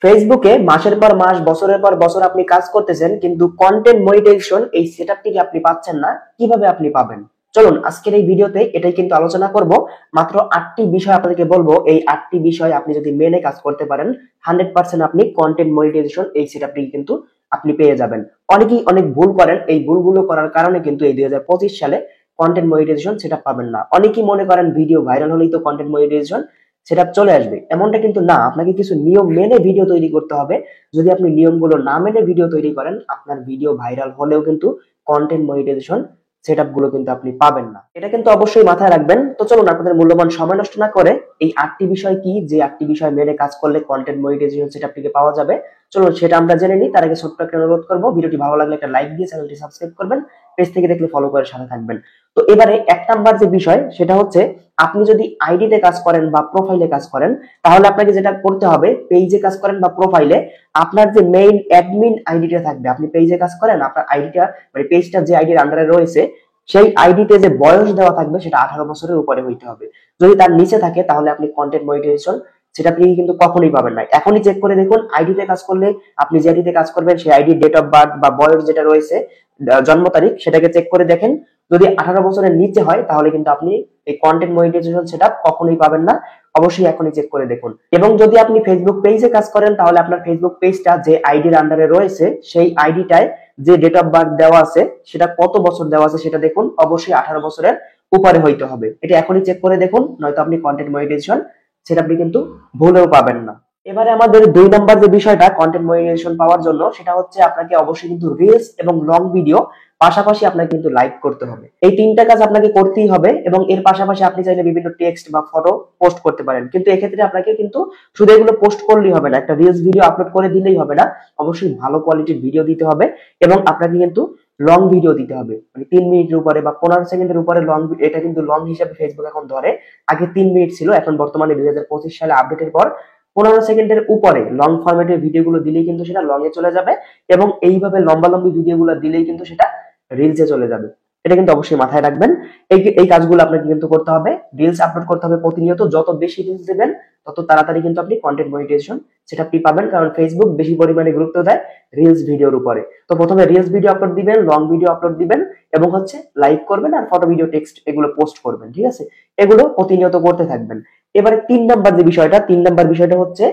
ফেসবুকে মাসের পর মাস বছরের পর বছর আপনি কাজ করতেছেন কিন্তু কন্টেন্ট মনিটাইজেশন এই সেটআপটিকে আপনি পাচ্ছেন না। কিভাবে আপনি পাবেন? চলুন আজকের এই ভিডিওতে এটাই কিন্তু আলোচনা করব। মাত্র 8টি বিষয় আপনাদেরকে বলবো। এই 8টি বিষয় আপনি যদি মেনে কাজ করতে পারেন 100% আপনি কন্টেন্ট মনিটাইজেশন এই সেটআপটিকে কিন্তু আপনি পেয়ে যাবেন। অনেকেই অনেক ভুল করেন, এই ভুলগুলো করার কারণে কিন্তু এই 2025 সালে কন্টেন্ট মনিটাইজেশন সেটআপ পাবেন না। অনেকেই মনে করেন ভিডিও ভাইরাল হলেই তো কন্টেন্ট মনিটাইজেশন সেটা চলে আসবে, এমনটা কিন্তু না। আপনাকে কিছু নিয়ম মেনে ভিডিও তৈরি করতে হবে। যদি আপনি নিয়মগুলো না মেনে ভিডিও তৈরি করেন, আপনার ভিডিও ভাইরাল হলেও কিন্তু কন্টেন্ট মনিটাইজেশন সেটআপ গুলো কিন্তু আপনি পাবেন না। এটা কিন্তু অবশ্যই মাথায় রাখবেন। তো চলুন আপনাদের মূল্যবান সময় নষ্ট না করে এই 8টি বিষয় কি, যে 8টি বিষয় মেনে কাজ করলে কন্টেন্ট মনিটাইজেশন সেটআপটিকে পাওয়া যাবে, চলুন সেটা আমরা জেনে নিই। তার আগে ছোট্ট একটা অনুরোধ করবো, ভিডিওটি ভালো লাগলে একটা লাইক দিয়ে চ্যানেলটি সাবস্ক্রাইব করবেন, পেজ থেকে দেখলে ফলো করে সাথে থাকবেন। তো এবারে 1 নাম্বার যে বিষয় সেটা হচ্ছে, আপনি যদি আইডিতে কাজ করেন বা প্রোফাইলে কাজ করেন, তাহলে আপনাকে যেটা করতে হবে, পেজে কাজ করেন বা প্রোফাইলে, আপনার যে মেইন অ্যাডমিন আইডিটা থাকবে, আপনি পেজে কাজ করেন, আপনার আইডিটা মানে পেজটা যে আইডির আন্ডারে রয়েছে সেই আইডিতে যে বয়স দেওয়া থাকবে সেটা 18 বছরের উপরে হইতে হবে। যদি তার নিচে থাকে তাহলে আপনি কন্টেন্ট মনিটাইজেশন সেটা আপনি কিন্তু কখনোই পাবেন না। এখনই চেক করে দেখুন, আইডিতে কাজ করলে আপনি যে আইডিতে কাজ করবেন সেই আইডির ডেট অফ বার্থ বা বয়স যেটা রয়েছে, জন্ম তারিখ, সেটাকে চেক করে দেখেন। যদি 18 বছরের নিচে হয় তাহলে কিন্তু আপনি এই কন্টেন্ট মনিটাইজেশন সেটআপ কখনোই পাবেন না। অবশ্যই এখনই চেক করে দেখুন। এবং যদি আপনি ফেসবুক পেজে কাজ করেন তাহলে আপনার ফেসবুক পেজটা যে আইডির আন্ডারে রয়েছে সেই আইডিটায় যে ডেট অফ বার্থ দেওয়া আছে সেটা কত বছর দেওয়া আছে সেটা দেখুন। অবশ্যই 18 বছরের উপরে হইতে হবে। এটা এখনই চেক করে দেখুন, নয়তো আপনি কন্টেন্ট মনিটাইজেশন সেটা আপনি কিন্তু ভুলেও পাবেন না। এবারে আমাদের 2 নাম্বার যে বিষয়টা কন্টেন্ট মনিটাইজেশন পাওয়ার জন্য, সেটা হচ্ছে আপনাকে অবশ্যই কিন্তু রিলস এবং লং ভিডিও পাশাপাশি আপনাকে কিন্তু লাইক করতে হবে। এই 3টা কাজ আপনাকে করতেই হবে। এবং এর পাশাপাশি আপনি চাইলে বিভিন্ন টেক্সট বা ফটো পোস্ট করতে পারেন, কিন্তু এক্ষেত্রে আপনাকে কিন্তু শুধু এগুলো পোস্ট করলেই হবে না, একটা রিলস ভিডিও আপলোড করে দিলেই হবে না। অবশ্যই ভালো কোয়ালিটির ভিডিও দিতে হবে এবং আপনাকে কিন্তু লং ভিডিও দিতে হবে, মানে 3 মিনিটের উপরে বা 15 সেকেন্ডের উপরে লং। এটা কিন্তু লং হিসাবে ফেসবুক এখন ধরে। আগে 3 মিনিট ছিল, এখন বর্তমানে 2025 সালে আপডেটের পর 15 সেকেন্ডের উপরে লং ফরম্যাটের ভিডিওগুলো দিলেই কিন্তু সেটা লং এ চলে যাবে। এবং এইভাবে লম্বা ভিডিওগুলো দিলেই কিন্তু সেটা রিলসে চলে যাবে। এটা কিন্তু অবশ্যই মাথায় রাখবেন। এই এই কাজগুলো আপনাকে কিন্তু করতে হবে। রিলস আপলোড করতে হবে প্রতিনিয়ত। যত বেশি রিলস দেবেন তত তাড়াতাড়ি কিন্তু আপনি কন্টেন্ট মনিটাইজেশন সেটা আপনি পাবেন, কারণ ফেসবুক বেশি পরিমাণে গুরুত্ব দেয় রিলস ভিডিওর উপরে। তো প্রথমে রিলস ভিডিও আপলোড দিবেন, লং ভিডিও আপলোড দিবেন এবং হচ্ছে লাইক করবেন আর ফটো ভিডিও টেক্সট এগুলো পোস্ট করবেন। ঠিক আছে, এগুলো প্রতিনিয়ত করতে থাকবেন। এবারে 3 নাম্বার যে বিষয়টা, 3 নাম্বার বিষয়টা হচ্ছে,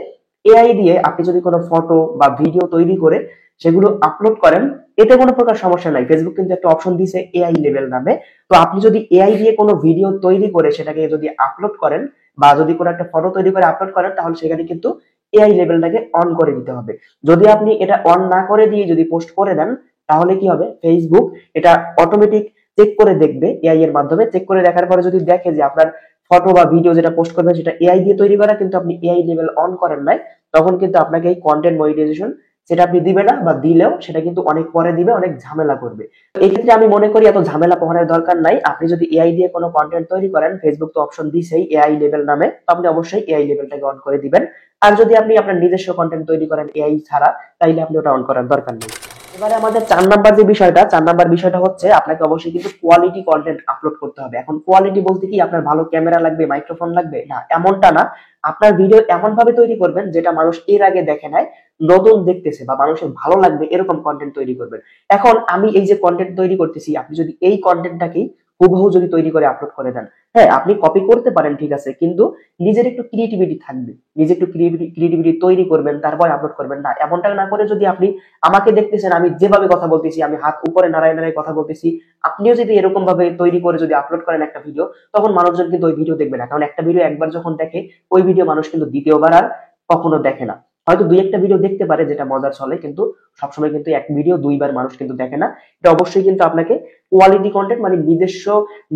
এআই দিয়ে আপনি যদি কোনো ফটো বা ভিডিও তৈরি করে সেগুলো আপলোড করেন, এতে কোনো প্রকার সমস্যা নাই। ফেসবুক কিন্তু একটা অপশন দিয়েছে এআই লেভেল নামে। তো আপনি যদি এআই দিয়ে কোনো ভিডিও তৈরি করে সেটাকে যদি আপলোড করেন বা যদি কোনো একটা ফটো তৈরি করে আপলোড করেন, তাহলে সেখানে কিন্তু এআই লেভেলটাকে অন করে দিতে হবে। যদি আপনি এটা অন না করে দিয়ে যদি পোস্ট করে দেন, তাহলে কি হবে, ফেসবুক এটা অটোমেটিক চেক করে দেখবে, এআই এর মাধ্যমে চেক করে দেখার পরে যদি দেখে যে আপনার ফটো বা ভিডিও যেটা পোস্ট করবেন সেটা এআই দিয়ে তৈরি করা, কিন্তু আপনি এআই লেভেল অন করেন নাই, তখন কিন্তু আপনাকে এই কন্টেন্ট মনিটাইজেশন সেটা আপনি দিবে না, বা দিলেও সেটা কিন্তু অনেক পরে দিবে, অনেক ঝামেলা করবে। এই ক্ষেত্রে আমি মনে করি এত ঝামেলা পোহানোর দরকার নাই। আপনি যদি এআই দিয়ে কোনো কন্টেন্ট তৈরি করেন, ফেসবুক তো অপশন দিছেই এআই লেভেল নামে, তো আপনি অবশ্যই এআই লেভেলটাকে অন করে দিবেন। আর যদি আপনি আপনার নিজস্ব কন্টেন্ট তৈরি করেন এআই ছাড়া, তাইলে আপনি ওটা অন করার দরকার নেই। এবারে আমাদের 4 নাম্বার যে বিষয়টা, 4 নাম্বার বিষয়টা হচ্ছে আপনাকে অবশ্যই কিন্তু কোয়ালিটি কন্টেন্ট আপলোড করতে হবে। এখন কোয়ালিটি বলতে কি, আপনার ভালো ক্যামেরা লাগবে, মাইক্রোফোন লাগবে না, এমনটা না। আপনার ভিডিও এমন ভাবে তৈরি করবেন যেটা মানুষ এর আগে দেখে নাই, নতুন দেখতেছে বা মানুষের ভালো লাগবে এরকম কন্টেন্ট তৈরি করবেন। এখন আমি এই যে কন্টেন্ট তৈরি করতেছি, আপনি যদি এই কন্টেন্টটাকেই হুবহু যদি তৈরি করে আপলোড করে দেন, হ্যাঁ আপনি কপি করতে পারেন ঠিক আছে, কিন্তু নিজের একটু ক্রিয়েটিভিটি থাকবে, নিজে একটু ক্রিয়েটিভিটি তৈরি করবেন তারপরে আপলোড করবেন। না, এমনটা না করে যদি আপনি আমাকে দেখতেছেন আমি যেভাবে কথা বলতেছি, আমি হাত উপরে নাড়ায় নাড়ায় কথা বলতেছি, আপনিও যদি এরকম ভাবে তৈরি করে যদি আপলোড করেন একটা ভিডিও, তখন মানুষজন কিন্তু ওই ভিডিও দেখবে না। কারণ একটা ভিডিও একবার যখন দেখে, ওই ভিডিও মানুষ কিন্তু দ্বিতীয়বার আর কখনো দেখে না। হয়তো দুই একটা ভিডিও দেখতে পারে যেটা মজার চলে, কিন্তু সবসময় কিন্তু এক ভিডিও দুইবার মানুষ কিন্তু দেখে না। এটা অবশ্যই কিন্তু আপনাকে কোয়ালিটি কন্টেন্ট মানে নিজস্ব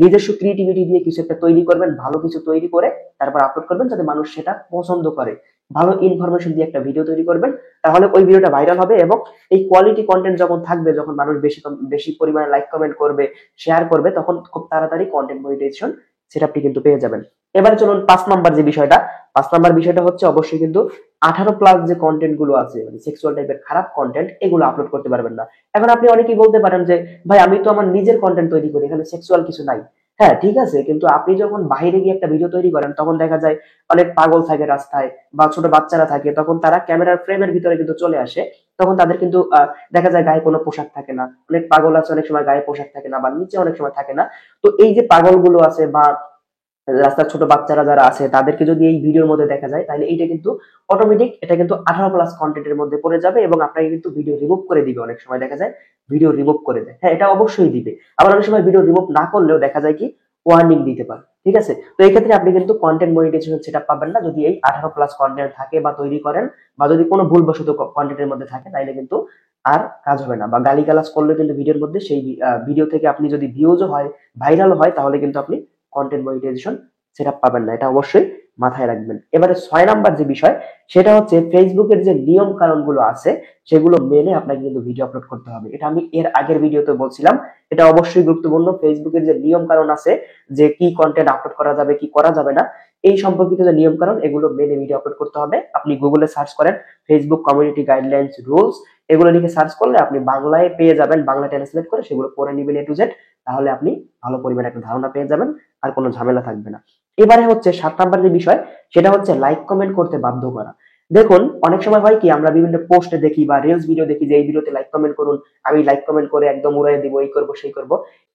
নিজস্ব ক্রিয়েটিভিটি দিয়ে কিছু একটা তৈরি করবেন, ভালো কিছু তৈরি করে তারপর আপলোড করবেন, যাতে মানুষ সেটা পছন্দ করে। ভালো ইনফরমেশন দিয়ে একটা ভিডিও তৈরি করবেন, তাহলে ওই ভিডিওটা ভাইরাল হবে। এবং এই কোয়ালিটি কন্টেন্ট যখন থাকবে, যখন মানুষ বেশি বেশি পরিমাণে লাইক কমেন্ট করবে, শেয়ার করবে, তখন খুব তাড়াতাড়ি কন্টেন্ট মনিটাইজেশন সেটা আপনি কিন্তু পেয়ে যাবেন। এবারে চলুন 5 নাম্বার যে বিষয়টা, 5 নাম্বার বিষয়টা হচ্ছে অবশ্যই কিন্তু 18 প্লাস যে কন্টেন্ট গুলো আছে, মানে সেক্সুয়াল টাইপের খারাপ কন্টেন্ট, এগুলো আপলোড করতে পারবেন না। এখন আপনি অনেকেই বলতে পারেন যে ভাই আমি তো আমার নিজের কন্টেন্ট তৈরি করি, এখানে সেক্সুয়াল কিছু নাই। হ্যাঁ ঠিক আছে, কিন্তু আপনি যখন বাইরে গিয়ে একটা ভিডিও তৈরি করেন তখন দেখা যায় অনেক পাগল থাকে রাস্তায় বা ছোট বাচ্চারা থাকে, তখন তারা ক্যামেরার ফ্রেমের ভিতরে কিন্তু চলে আসে। তখন তাদের কিন্তু দেখা যায় গায়ে কোনো পোশাক থাকে না। অনেক পাগল আছে, অনেক সময় গায়ে পোশাক থাকে না বা নিচে অনেক সময় থাকে না। তো এই যে পাগলগুলো আছে বা রাস্তার ছোট বাচ্চারা যারা আছে তাদেরকে যদি এই ভিডিওর মধ্যে দেখা যায়, তাহলে এইটা কিন্তু অটোমেটিক, এটা কিন্তু 18+ কন্টেন্টের মধ্যে পড়ে যাবে এবং আপনাকে কিন্তু ভিডিও রিমুভ করে দিবে। অনেক সময় দেখা যায় ভিডিও রিমুভ করে দেয়, হ্যাঁ এটা অবশ্যই দিবে। আবার অনেক সময় ভিডিও রিমুভ না করলেও দেখা যায় কি ওয়ার্নিং দিতে পারে। ঠিক আছে, তো এই ক্ষেত্রে আপনি কিন্তু কন্টেন্ট মনিটাইজেশন সেটআপ পাবেন না যদি এই 18+ কন্টেন্ট থাকে বা তৈরি করেন, বা যদি কোনো ভুলবশত কন্টেন্টের মধ্যে থাকে, তাইলে কিন্তু আর কাজ হবে না। বা গালিগালাজ করলে কিন্তু ভিডিওর মধ্যে সেই ভিডিও থেকে আপনি যদি ভিউজও হয়, ভাইরাল হয়, তাহলে কিন্তু আপনি কন্টেন্ট মনিটাইজেশন সেটা পাবেন না। এটা অবশ্যই মাথায় রাখবেন। এবারে 6 নাম্বার যে বিষয়, সেটা হচ্ছে ফেসবুকের যে নিয়ম কানুন গুলো আছে সেগুলো মেনে আপনাকে কিন্তু ভিডিও আপলোড করতে হবে। এটা আমি এর আগের ভিডিওতে বলছিলাম, এটা অবশ্যই গুরুত্বপূর্ণ। ফেসবুকের যে নিয়ম কানুন আছে, যে কি কন্টেন্ট আপলোড করা যাবে কি করা যাবে না, এই সম্পর্কিত যে নিয়ম কানুন, এগুলো মেনে ভিডিও আপলোড করতে হবে। আপনি গুগলে সার্চ করেন ফেসবুক কমিউনিটি গাইডলাইন্স রুলস, এগুলো লিখে সার্চ করলে আপনি বাংলায় পেয়ে যাবেন। বাংলা ট্রান্সলেট করে সেগুলো পড়ে নিবেন A to Z, তাহলে আপনি ভালো পরিমাণে একটা ধারণা পেয়ে যাবেন, আর কোনো ঝামেলা থাকবে না। এবারে হচ্ছে 7 নাম্বার যে বিষয়, সেটা হচ্ছে লাইক কমেন্ট করতে বাধ্য করা। দেখুন অনেক সময় হয় কি, আমরা বিভিন্ন পোস্টে দেখি বা রিলস ভিডিও দেখি যে এই ভিডিওতে লাইক কমেন্ট করুন, আমি লাইক কমেন্ট করে একদম উড়াই দিব, এই করব সেই করব।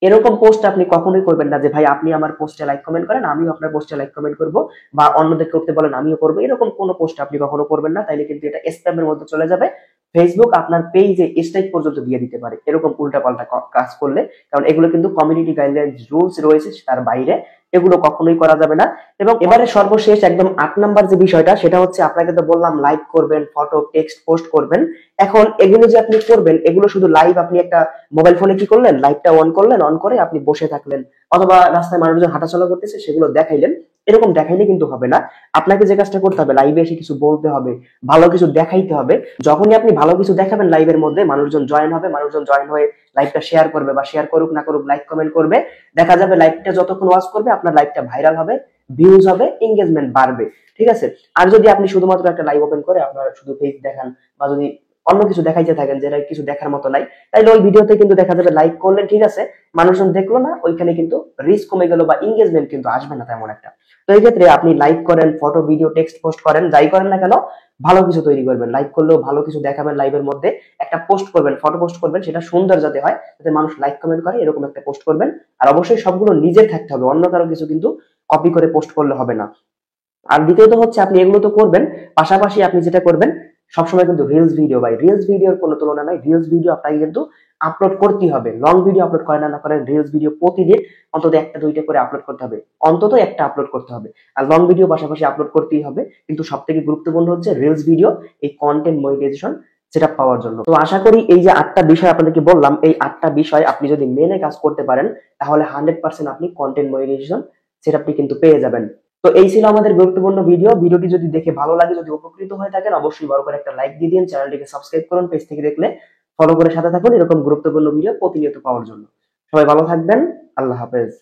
এরকম পোস্ট আপনি কখনোই করবেন না যে ভাই আপনি আমার পোস্টে লাইক কমেন্ট করেন, আমিও আপনার পোস্টে লাইক কমেন্ট করব, বা অন্যদের করতে বলেন আমিও করবো। এরকম কোনো পোস্ট আপনি কখনো করবেন না, তাইলে কিন্তু এটা স্প্যামের মধ্যে চলে যাবে। ফেসবুক আপনার পেজে স্ট্রাইক পর্যন্ত দিয়ে দিতে পারে এরকম উল্টাপাল্টা কাজ করলে। কারণ এগুলো কিন্তু কমিউনিটি গাইডলাইন রুলস রয়েছে, তার বাইরে এগুলো কখনোই করা যাবে না। এবং এবারে সর্বশেষ একদম 8 নাম্বার যে বিষয়টা, সেটা হচ্ছে আপনাকে তো বললাম লাইক করবেন, ফটো টেক্সট পোস্ট করবেন। এখন এগুলো যে আপনি করবেন, এগুলো শুধু লাইভ আপনি একটা মোবাইল ফোনে কি করলেন, লাইভটা অন করলেন, অন করে আপনি বসে থাকলেন, অথবা রাস্তায় মানুষজন হাঁটাচলা করতেছে সেগুলো দেখাইলেন, এরকম দেখাইলে কিন্তু হবে না। আপনাকে যে কাজটা করতে হবে, লাইভে এসে কিছু বলতে হবে, ভালো কিছু দেখাইতে হবে। যখনই আপনি ভালো কিছু দেখাবেন লাইভের মধ্যে, মানুষজন জয়েন হবে, মানুষজন জয়েন হয়ে লাইভটা শেয়ার করবে, বা শেয়ার করুক না করুক লাইক কমেন্ট করবে। দেখা যাবে লাইভটা যতক্ষণ ওয়াচ করবে আপনার লাইভটা ভাইরাল হবে, ভিউজ হবে, এঙ্গেজমেন্ট বাড়বে। ঠিক আছে, আর যদি আপনি শুধুমাত্র একটা লাইভ ওপেন করে আপনার শুধু পেজ দেখান, বা যদি অন্য কিছু দেখাইতে থাকেন যেটা কিছু দেখার মতো নাই, তাইলে ওই ভিডিওতে কিন্তু দেখা যাবে লাইক করলেন ঠিক আছে, মানুষজন দেখলো না, ওইখানে কিন্তু রিচ কমে গেল বা এঙ্গেজমেন্ট কিন্তু আসবে না তেমন একটা। তো এই ক্ষেত্রে আপনি লাইক করেন, ফটো ভিডিও টেক্সট পোস্ট করেন, যাই করেন না কেন, ভালো কিছু তৈরি করবেন। লাইক করলেও ভালো কিছু দেখাবেন, লাইভের মধ্যে একটা পোস্ট করবেন, ফটো পোস্ট করবেন, সেটা সুন্দর যাতে হয়, যাতে মানুষ লাইক কমেন্ট করে, এরকম একটা পোস্ট করবেন। আর অবশ্যই সবগুলো নিজের থাকতে হবে, অন্য কারো কিছু কিন্তু কপি করে পোস্ট করলে হবে না। আর দ্বিতীয়ত হচ্ছে আপনি এগুলো তো করবেন, পাশাপাশি আপনি যেটা করবেন, সবসময় কিন্তু রিলস ভিডিও, ভাই রিলস ভিডিওর কোনো তুলনা নাই। রিলস ভিডিও আপনাকে কিন্তু আপলোড করতেই হবে। লং ভিডিও আপলোড করেন না করেন, রিলস ভিডিও প্রতিদিন অন্তত একটা দুইটা করে আপলোড করতে হবে, অন্তত একটা আপলোড করতে হবে। আর লং ভিডিও পাশাপাশি আপলোড করতেই হবে। কিন্তু সব থেকে গুরুত্বপূর্ণ হচ্ছে রিলস ভিডিও, এই কন্টেন্ট মনিটাইজেশন সেটা পাওয়ার জন্য। তো আশা করি এই যে 8টা বিষয় আপনাদেরকে বললাম, এই 8টা বিষয় আপনি যদি মেনে কাজ করতে পারেন, তাহলে 100% আপনি কন্টেন্ট মনিটাইজেশন সেটআপটি কিন্তু পেয়ে যাবেন। তো এই ছিল আমাদের গুরুত্বপূর্ণ ভিডিও। ভিডিওটি যদি দেখে ভালো লাগে, যদি উপকৃত হয়ে থাকেন, অবশ্যই বড় করে একটা লাইক দিয়ে দিন, চ্যানেলটিকে সাবস্ক্রাইব করুন, পেজ থেকে দেখলে ফলো করে সাথে থাকুন এরকম গুরুত্বপূর্ণ ভিডিও প্রতিনিয়ত পাওয়ার জন্য। সবাই ভালো থাকবেন, আল্লাহ হাফেজ।